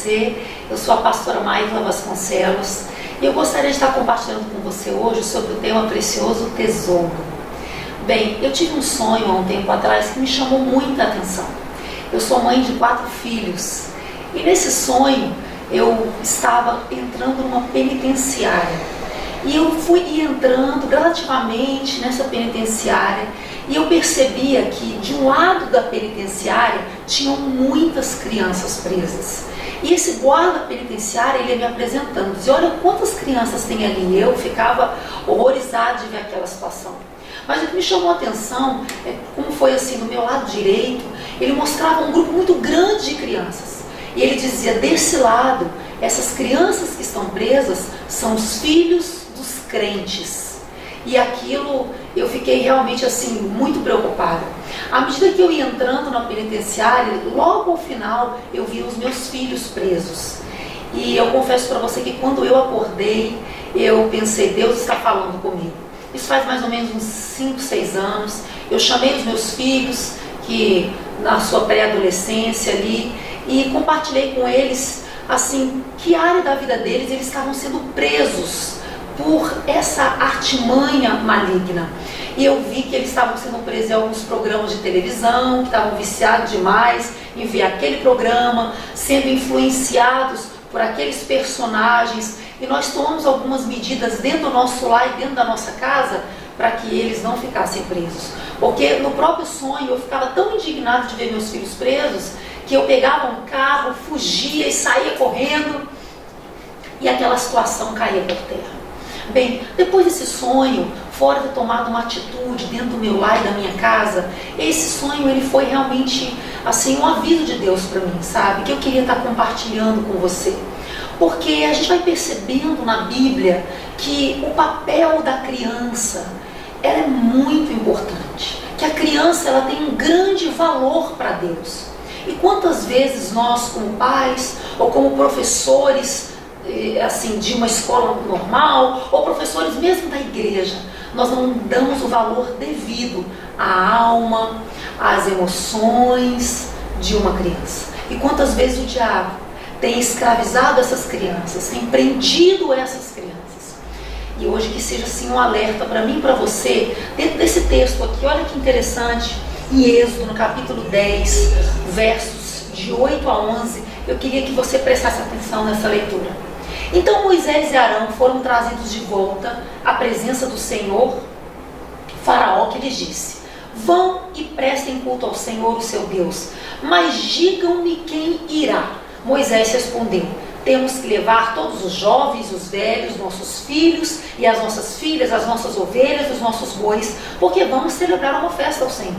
você. Eu sou a pastora Maíla Vasconcelos e eu gostaria de estar compartilhando com você hoje sobre o tema precioso tesouro. Bem, eu tive um sonho há um tempo atrás que me chamou muita atenção. Eu sou mãe de 4 filhos e nesse sonho eu estava entrando numa penitenciária. E eu fui entrando gradativamente nessa penitenciária e eu percebia que de um lado da penitenciária tinham muitas crianças presas. E esse guarda penitenciário, ele ia me apresentando, dizia, olha quantas crianças tem ali. Eu ficava horrorizada de ver aquela situação. Mas o que me chamou a atenção, como foi assim, do meu lado direito, ele mostrava um grupo muito grande de crianças. E ele dizia, desse lado, essas crianças que estão presas são os filhos dos crentes. E aquilo, eu fiquei realmente assim, muito preocupada. À medida que eu ia entrando na penitenciária, logo ao final, eu vi os meus filhos presos. E eu confesso para você que quando eu acordei, eu pensei, Deus está falando comigo. Isso faz mais ou menos uns 5, 6 anos. Eu chamei os meus filhos, que na sua pré-adolescência ali, e compartilhei com eles, assim, que área da vida deles eles estavam sendo presos por essa artimanha maligna. E eu vi que eles estavam sendo presos em alguns programas de televisão, que estavam viciados demais em ver aquele programa, sendo influenciados por aqueles personagens. E nós tomamos algumas medidas dentro do nosso lar e dentro da nossa casa para que eles não ficassem presos. Porque no próprio sonho eu ficava tão indignada de ver meus filhos presos que eu pegava um carro, fugia e saía correndo e aquela situação caía por terra. Bem, depois desse sonho, fora de ter tomado uma atitude dentro do meu lar e da minha casa, esse sonho ele foi realmente assim um aviso de Deus para mim, sabe? Que eu queria estar compartilhando com você. Porque a gente vai percebendo na Bíblia que o papel da criança ela é muito importante. Que a criança ela tem um grande valor para Deus. E quantas vezes nós, como pais ou como professores, assim, de uma escola normal, ou professores mesmo da igreja, nós não damos o valor devido à alma, às emoções de uma criança. E quantas vezes o diabo tem escravizado essas crianças, tem prendido essas crianças. E hoje que seja assim um alerta para mim e para você, dentro desse texto aqui, olha que interessante, em Êxodo, no capítulo 10, versos de 8 a 11, eu queria que você prestasse atenção nessa leitura. Então Moisés e Arão foram trazidos de volta à presença do Senhor. Faraó que lhes disse, vão e prestem culto ao Senhor, o seu Deus, mas digam-me quem irá. Moisés respondeu, temos que levar todos os jovens, os velhos, nossos filhos e as nossas filhas, as nossas ovelhas, os nossos bois, porque vamos celebrar uma festa ao Senhor.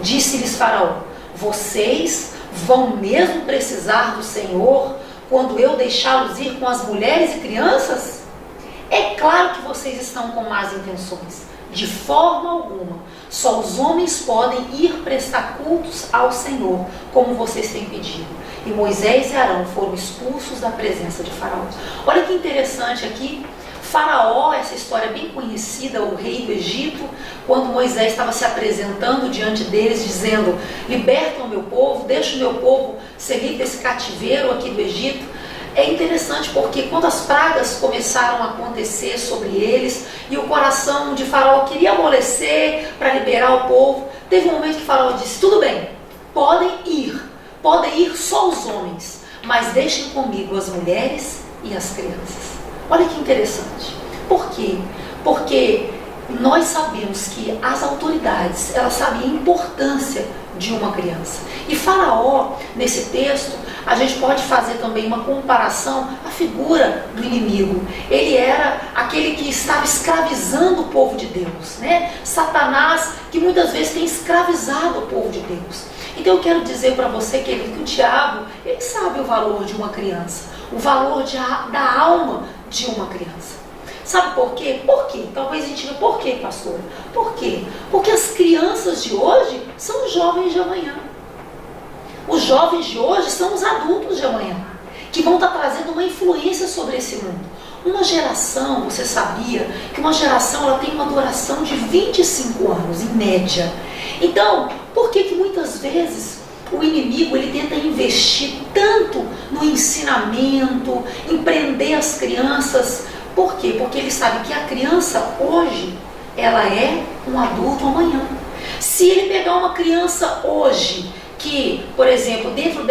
Disse-lhes Faraó, vocês vão mesmo precisar do Senhor quando eu deixá-los ir com as mulheres e crianças? É claro que vocês estão com más intenções. De forma alguma. Só os homens podem ir prestar cultos ao Senhor, como vocês têm pedido. E Moisés e Arão foram expulsos da presença de Faraó. Olha que interessante aqui. Faraó, essa história é bem conhecida, o rei do Egito, quando Moisés estava se apresentando diante deles, dizendo, liberta o meu povo, deixa o meu povo ser livre desse cativeiro aqui do Egito. É interessante porque quando as pragas começaram a acontecer sobre eles e o coração de Faraó queria amolecer para liberar o povo, teve um momento que Faraó disse, tudo bem, podem ir só os homens, mas deixem comigo as mulheres e as crianças. Olha que interessante. Por quê? Porque nós sabemos que as autoridades, elas sabem a importância de uma criança. E Faraó, nesse texto, a gente pode fazer também uma comparação à figura do inimigo. Ele era aquele que estava escravizando o povo de Deus, né? Satanás, que muitas vezes tem escravizado o povo de Deus. Então eu quero dizer para você, querido, que o diabo, ele sabe o valor de uma criança, o valor da alma de uma criança. Sabe por quê? Por quê? Talvez a gente diga, por quê, pastora? Por quê? Porque as crianças de hoje são os jovens de amanhã. Os jovens de hoje são os adultos de amanhã, que vão estar trazendo uma influência sobre esse mundo. Uma geração, você sabia que uma geração ela tem uma duração de 25 anos, em média. Então, por que muitas vezes o inimigo ele tenta investir tanto no ensinamento, em prender as crianças. Por quê? Porque ele sabe que a criança hoje, ela é um adulto amanhã. Se ele pegar uma criança hoje, que, por exemplo, dentro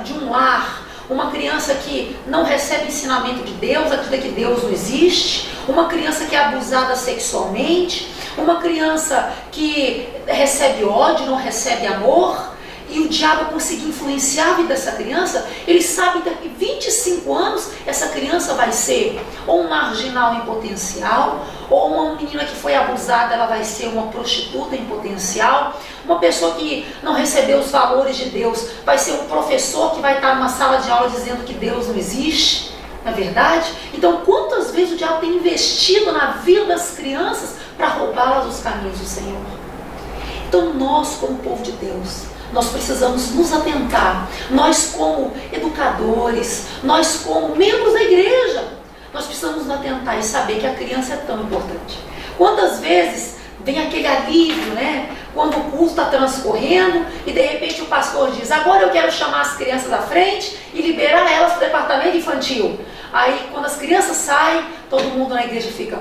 de um lar, uma criança que não recebe ensinamento de Deus, acredita que Deus não existe, uma criança que é abusada sexualmente, uma criança que recebe ódio, não recebe amor, e o diabo conseguir influenciar a vida dessa criança, ele sabe que daqui 25 anos essa criança vai ser ou um marginal em potencial, ou uma menina que foi abusada, ela vai ser uma prostituta em potencial, uma pessoa que não recebeu os valores de Deus, vai ser um professor que vai estar numa sala de aula dizendo que Deus não existe, não é verdade? Então, quantas vezes o diabo tem investido na vida das crianças para roubá-las dos caminhos do Senhor? Então, nós, como povo de Deus, nós precisamos nos atentar, nós como educadores, nós como membros da igreja, nós precisamos nos atentar e saber que a criança é tão importante. Quantas vezes vem aquele alívio, né? Quando o culto está transcorrendo e de repente o pastor diz, agora eu quero chamar as crianças à frente e liberar elas para o departamento infantil. Aí quando as crianças saem, todo mundo na igreja fica,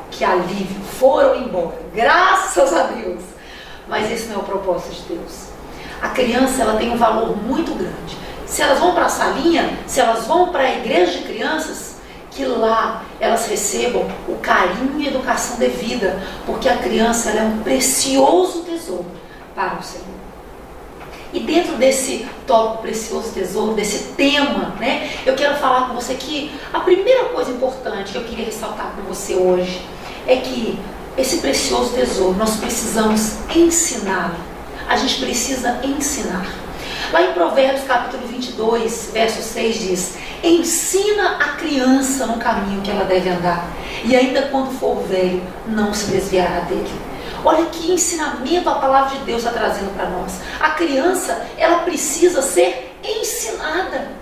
que alívio, foram embora, graças a Deus. Mas esse não é o propósito de Deus. A criança, ela tem um valor muito grande. Se elas vão para a salinha, se elas vão para a igreja de crianças, que lá elas recebam o carinho e a educação devida, porque a criança ela é um precioso tesouro para o Senhor. E dentro desse tópico precioso tesouro, desse tema, né, eu quero falar com você que a primeira coisa importante que eu queria ressaltar com você hoje é que esse precioso tesouro, nós precisamos ensiná-lo. A gente precisa ensinar. Lá em Provérbios capítulo 22, verso 6 diz, ensina a criança no caminho que ela deve andar, e ainda quando for velho, não se desviará dele. Olha que ensinamento a palavra de Deus está trazendo para nós. A criança, ela precisa ser ensinada.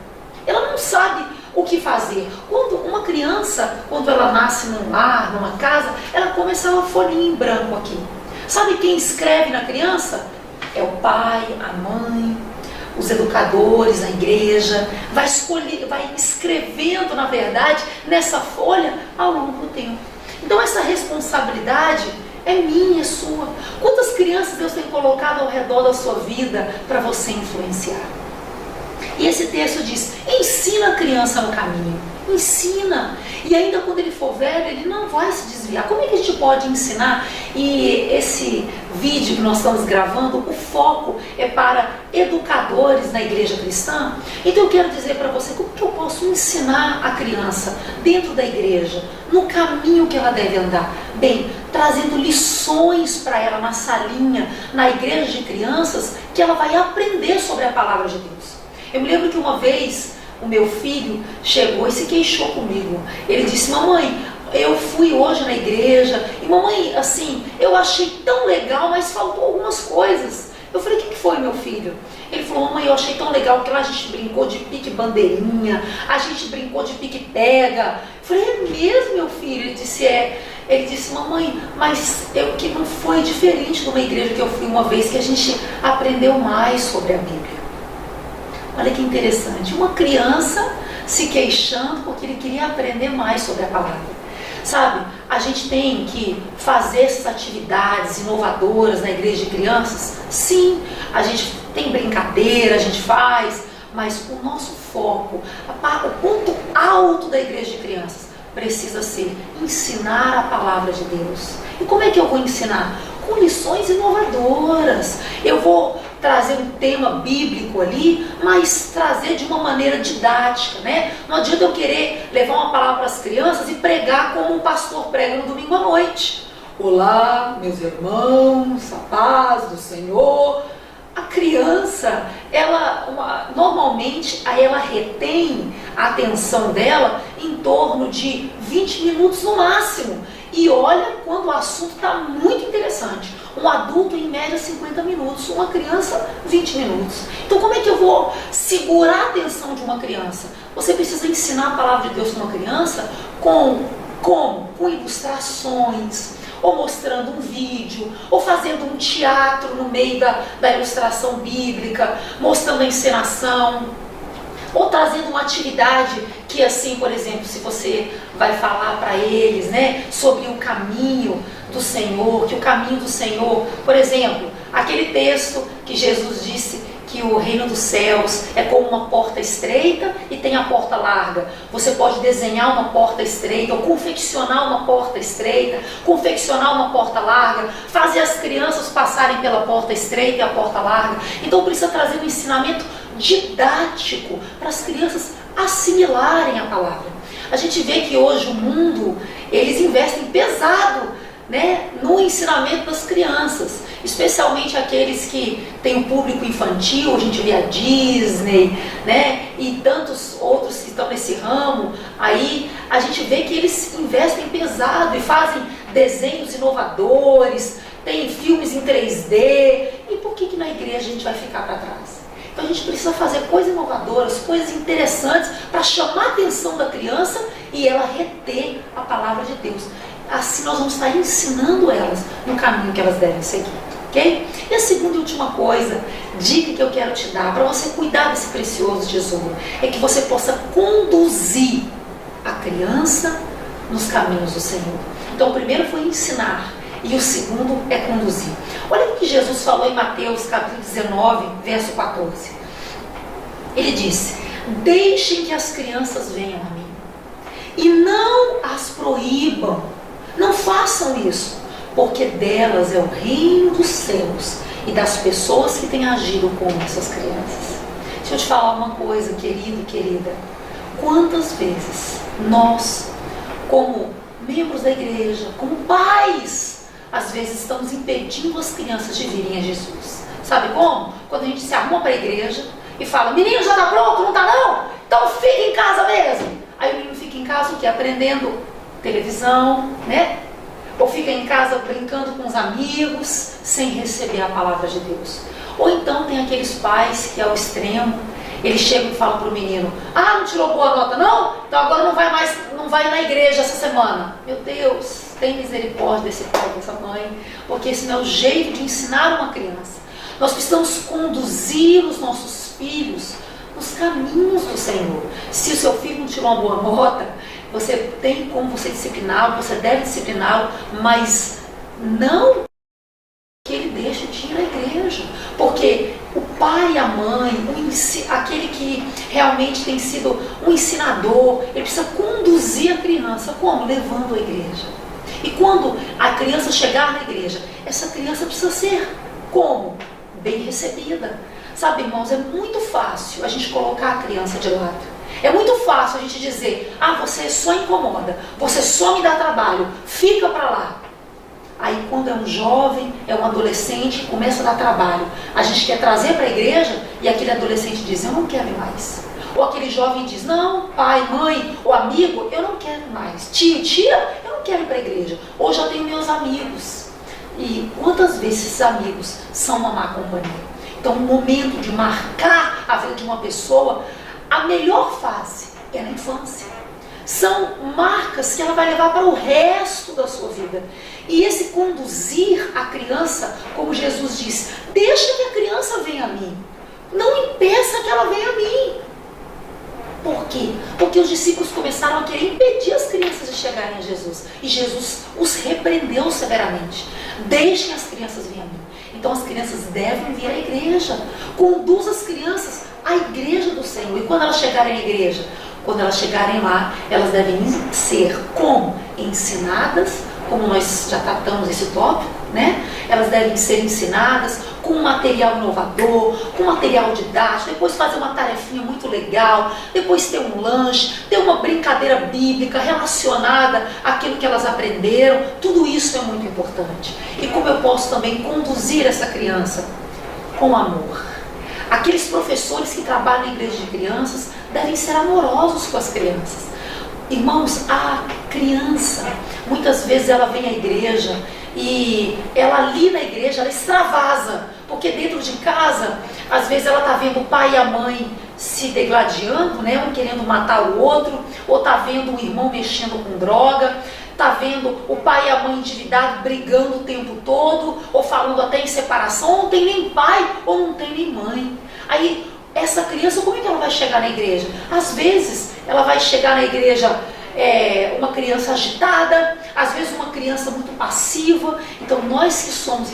Ela não sabe o que fazer. Quando uma criança, quando ela nasce num lar, numa casa, ela começa uma folhinha em branco aqui. Sabe quem escreve na criança? É o pai, a mãe, os educadores, a igreja. Vai escrevendo, na verdade, nessa folha ao longo do tempo. Então essa responsabilidade é minha, é sua. Quantas crianças Deus tem colocado ao redor da sua vida para você influenciar? E esse texto diz, ensina a criança no caminho, ensina. E ainda quando ele for velho, ele não vai se desviar. Como é que a gente pode ensinar? E esse vídeo que nós estamos gravando, o foco é para educadores na igreja cristã. Então eu quero dizer para você, como que eu posso ensinar a criança dentro da igreja, no caminho que ela deve andar? Bem, trazendo lições para ela na salinha, na igreja de crianças, que ela vai aprender sobre a palavra de Deus. Eu me lembro que uma vez o meu filho chegou e se queixou comigo. Ele disse, mamãe, eu fui hoje na igreja e mamãe, assim, eu achei tão legal, mas faltou algumas coisas. Eu falei, o que foi, meu filho? Ele falou, mamãe, eu achei tão legal que lá a gente brincou de pique-bandeirinha, a gente brincou de pique-pega. Eu falei, é mesmo, meu filho? Ele disse, é. Ele disse, mamãe, mas que não foi diferente de uma igreja que eu fui uma vez, que a gente aprendeu mais sobre a Bíblia. Olha que interessante, uma criança se queixando porque ele queria aprender mais sobre a palavra. Sabe, a gente tem que fazer essas atividades inovadoras na igreja de crianças? Sim, a gente tem brincadeira, a gente faz, mas o nosso foco, o ponto alto da igreja de crianças precisa ser ensinar a palavra de Deus. E como é que eu vou ensinar? Com lições inovadoras. Eu vou trazer um tema bíblico ali, mas trazer de uma maneira didática, né? Não adianta eu querer levar uma palavra para as crianças e pregar como um pastor prega no domingo à noite. Olá, meus irmãos, a paz do Senhor. A criança, normalmente, ela retém a atenção dela em torno de 20 minutos no máximo. E olha quando o assunto está muito interessante. Um adulto, em média, 50 minutos. Uma criança, 20 minutos. Então, como é que eu vou segurar a atenção de uma criança? Você precisa ensinar a palavra de Deus para uma criança com ilustrações, ou mostrando um vídeo, ou fazendo um teatro no meio da ilustração bíblica, mostrando a encenação, ou trazendo uma atividade que, assim, por exemplo, se você vai falar para eles, né, sobre o caminho do Senhor, que o caminho do Senhor, por exemplo, aquele texto que Jesus disse que o reino dos céus é como uma porta estreita e tem a porta larga. Você pode desenhar uma porta estreita, ou confeccionar uma porta estreita, confeccionar uma porta larga, fazer as crianças passarem pela porta estreita e a porta larga. Então precisa trazer um ensinamento didático para as crianças assimilarem a palavra. A gente vê que hoje o mundo, eles investem pesado, né, no ensinamento das crianças, especialmente aqueles que têm um público infantil. A gente vê a Disney, né, e tantos outros que estão nesse ramo. Aí a gente vê que eles investem pesado e fazem desenhos inovadores, tem filmes em 3D. E por que na igreja a gente vai ficar para trás? Então a gente precisa fazer coisas inovadoras, coisas interessantes para chamar a atenção da criança e ela reter a palavra de Deus. Assim nós vamos estar ensinando elas no caminho que elas devem seguir, ok? E a segunda e última coisa, dica que eu quero te dar para você cuidar desse precioso tesouro, é que você possa conduzir a criança nos caminhos do Senhor. Então o primeiro foi ensinar e o segundo é conduzir. Olha o que Jesus falou em Mateus capítulo 19, verso 14. Ele disse: deixem que as crianças venham a mim e não as proíbam. Não façam isso, porque delas é o reino dos céus e das pessoas que têm agido como essas crianças. Deixa eu te falar uma coisa, querido e querida. Quantas vezes nós, como membros da igreja, como pais, às vezes estamos impedindo as crianças de virem a Jesus. Sabe como? Quando a gente se arruma para a igreja e fala: menino, já está pronto? Não está não? Então fica em casa mesmo. Aí o menino fica em casa o quê? Aprendendo televisão, né? Ou fica em casa brincando com os amigos, sem receber a palavra de Deus. Ou então tem aqueles pais que, ao extremo, eles chegam e falam para o menino: ah, não tirou boa nota não? Então agora não vai na igreja essa semana. Meu Deus, tem misericórdia desse pai, dessa mãe, porque esse não é o jeito de ensinar uma criança. Nós precisamos conduzir os nossos filhos nos caminhos do Senhor. Se o seu filho não tirou uma boa nota, você tem como você discipliná-lo, você deve discipliná-lo, mas não que ele deixe de ir à igreja. Porque o pai e a mãe, aquele que realmente tem sido um ensinador, ele precisa conduzir a criança. Como? Levando à igreja. E quando a criança chegar na igreja, essa criança precisa ser como? Bem recebida. Sabe, irmãos, é muito fácil a gente colocar a criança de lado. É muito fácil a gente dizer: ah, você só incomoda, você só me dá trabalho, fica para lá. Aí quando é um jovem, é um adolescente, começa a dar trabalho, a gente quer trazer para a igreja e aquele adolescente diz: eu não quero mais. Ou aquele jovem diz: não, pai, mãe, ou amigo, eu não quero mais. Tio, tia, eu não quero ir para a igreja. Ou já tenho meus amigos. E quantas vezes esses amigos são uma má companhia? Então o momento de marcar a vida de uma pessoa, a melhor fase é na infância. São marcas que ela vai levar para o resto da sua vida. E esse conduzir a criança, como Jesus diz: deixa que a criança venha a mim. Não impeça que ela venha a mim. Por quê? Porque os discípulos começaram a querer impedir as crianças de chegarem a Jesus. E Jesus os repreendeu severamente. Deixem as crianças virem a mim. Então as crianças devem vir à igreja. Conduz as crianças à igreja do Senhor. E quando elas chegarem à igreja, quando elas chegarem lá, elas devem ser como? Ensinadas, como nós já tratamos esse tópico, né? Elas devem ser ensinadas com material inovador, com material didático, depois fazer uma tarefinha muito legal, depois ter um lanche, ter uma brincadeira bíblica relacionada àquilo que elas aprenderam. Tudo isso é muito importante. E como eu posso também conduzir essa criança? Com amor. Aqueles professores que trabalham na igreja de crianças devem ser amorosos com as crianças. Irmãos, a criança, muitas vezes ela vem à igreja e ela ali na igreja, ela extravasa, porque dentro de casa, às vezes ela está vendo o pai e a mãe se degladiando, né, um querendo matar o outro, ou está vendo um irmão mexendo com droga, está vendo o pai e a mãe endividados brigando o tempo todo, ou falando até em separação, ou não tem nem pai, ou não tem nem mãe. Aí, essa criança, como é que ela vai chegar na igreja? Às vezes, ela vai chegar na igreja uma criança agitada, às vezes uma criança muito passiva. Então, nós que somos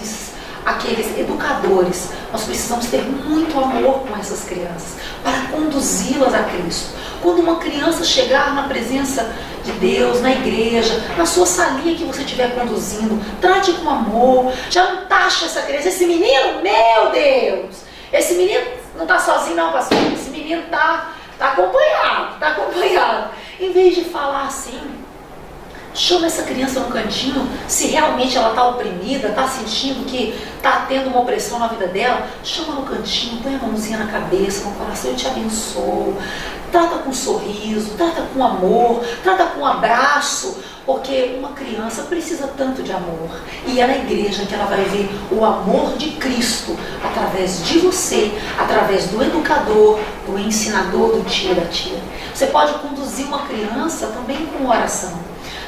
aqueles educadores, nós precisamos ter muito amor com essas crianças, para conduzi-las a Cristo. Quando uma criança chegar na presença de Deus, na igreja, na sua salinha que você estiver conduzindo, trate com amor, já não taxe essa criança, esse menino, meu Deus, esse menino não está sozinho não, pastor, esse menino está acompanhado. Em vez de falar assim, chama essa criança no cantinho, se realmente ela está oprimida, está sentindo que está tendo uma opressão na vida dela, chama no cantinho, põe a mãozinha na cabeça, no coração, eu te abençoo. Trata com um sorriso, trata com amor, trata com um abraço, porque uma criança precisa tanto de amor. E é na igreja que ela vai ver o amor de Cristo através de você, através do educador, do ensinador, do tio, da tia. Você pode conduzir uma criança também com oração.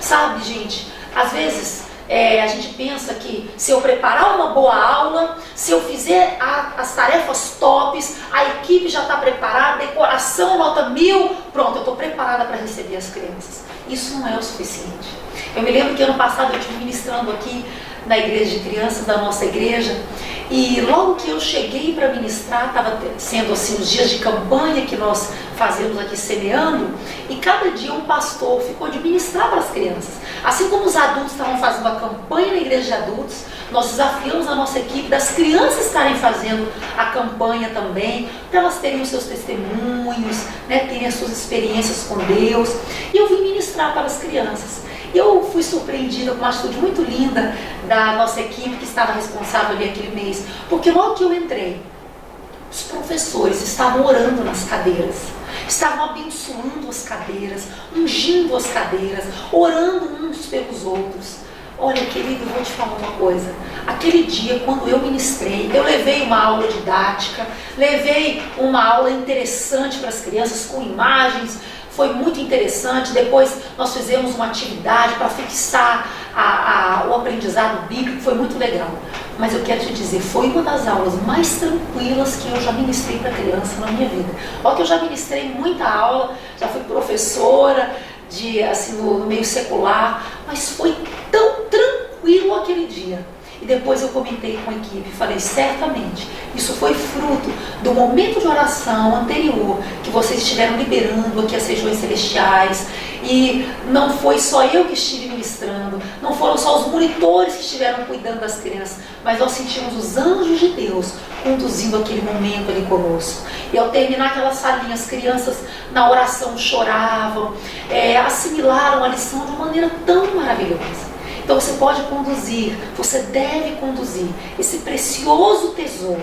Sabe, gente, às vezes a gente pensa que se eu preparar uma boa aula, se eu fizer as tarefas tops, a equipe já está preparada, decoração, nota 1000, pronto, eu estou preparada para receber as crianças. Isso não é o suficiente. Eu me lembro que ano passado eu estive ministrando aqui na igreja de crianças da nossa igreja, e logo que eu cheguei para ministrar, estava sendo assim os dias de campanha que nós fazemos aqui semeando, e cada dia um pastor ficou de ministrar para as crianças. Assim como os adultos estavam fazendo a campanha na igreja de adultos, nós desafiamos a nossa equipe das crianças estarem fazendo a campanha também, para elas terem os seus testemunhos, né, terem as suas experiências com Deus. E eu vim ministrar para as crianças. Eu fui surpreendida com uma atitude muito linda da nossa equipe que estava responsável ali aquele mês, porque logo que eu entrei, os professores estavam orando nas cadeiras, estavam abençoando as cadeiras, ungindo as cadeiras, orando uns pelos outros. Olha, querido, eu vou te falar uma coisa. Aquele dia, quando eu ministrei, eu levei uma aula didática, levei uma aula interessante para as crianças, com imagens, foi muito interessante. Depois nós fizemos uma atividade para fixar o aprendizado bíblico, foi muito legal. Mas eu quero te dizer, foi uma das aulas mais tranquilas que eu já ministrei para criança na minha vida. Olha que eu já ministrei muita aula, já fui professora no meio secular, mas foi tão tranquilo aquele dia. E depois eu comentei com a equipe, falei, certamente, isso foi fruto do momento de oração anterior, que vocês estiveram liberando aqui as regiões celestiais, e não foi só eu que estive ministrando, não foram só os monitores que estiveram cuidando das crianças, mas nós sentimos os anjos de Deus conduzindo aquele momento ali conosco. E ao terminar aquela salinha, as crianças na oração choravam, assimilaram a lição de uma maneira tão maravilhosa. Então você pode conduzir, você deve conduzir esse precioso tesouro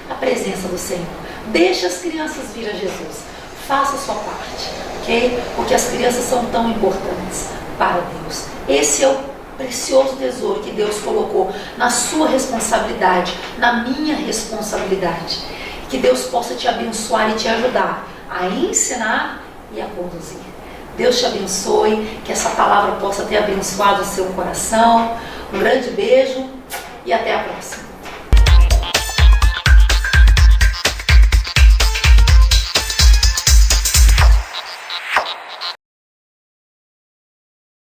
à presença do Senhor. Deixa as crianças vir a Jesus. Faça a sua parte, ok? Porque as crianças são tão importantes para Deus. Esse é o precioso tesouro que Deus colocou na sua responsabilidade, na minha responsabilidade. Que Deus possa te abençoar e te ajudar a ensinar e a conduzir. Deus te abençoe, que essa palavra possa ter abençoado o seu coração. Um grande beijo e até a próxima.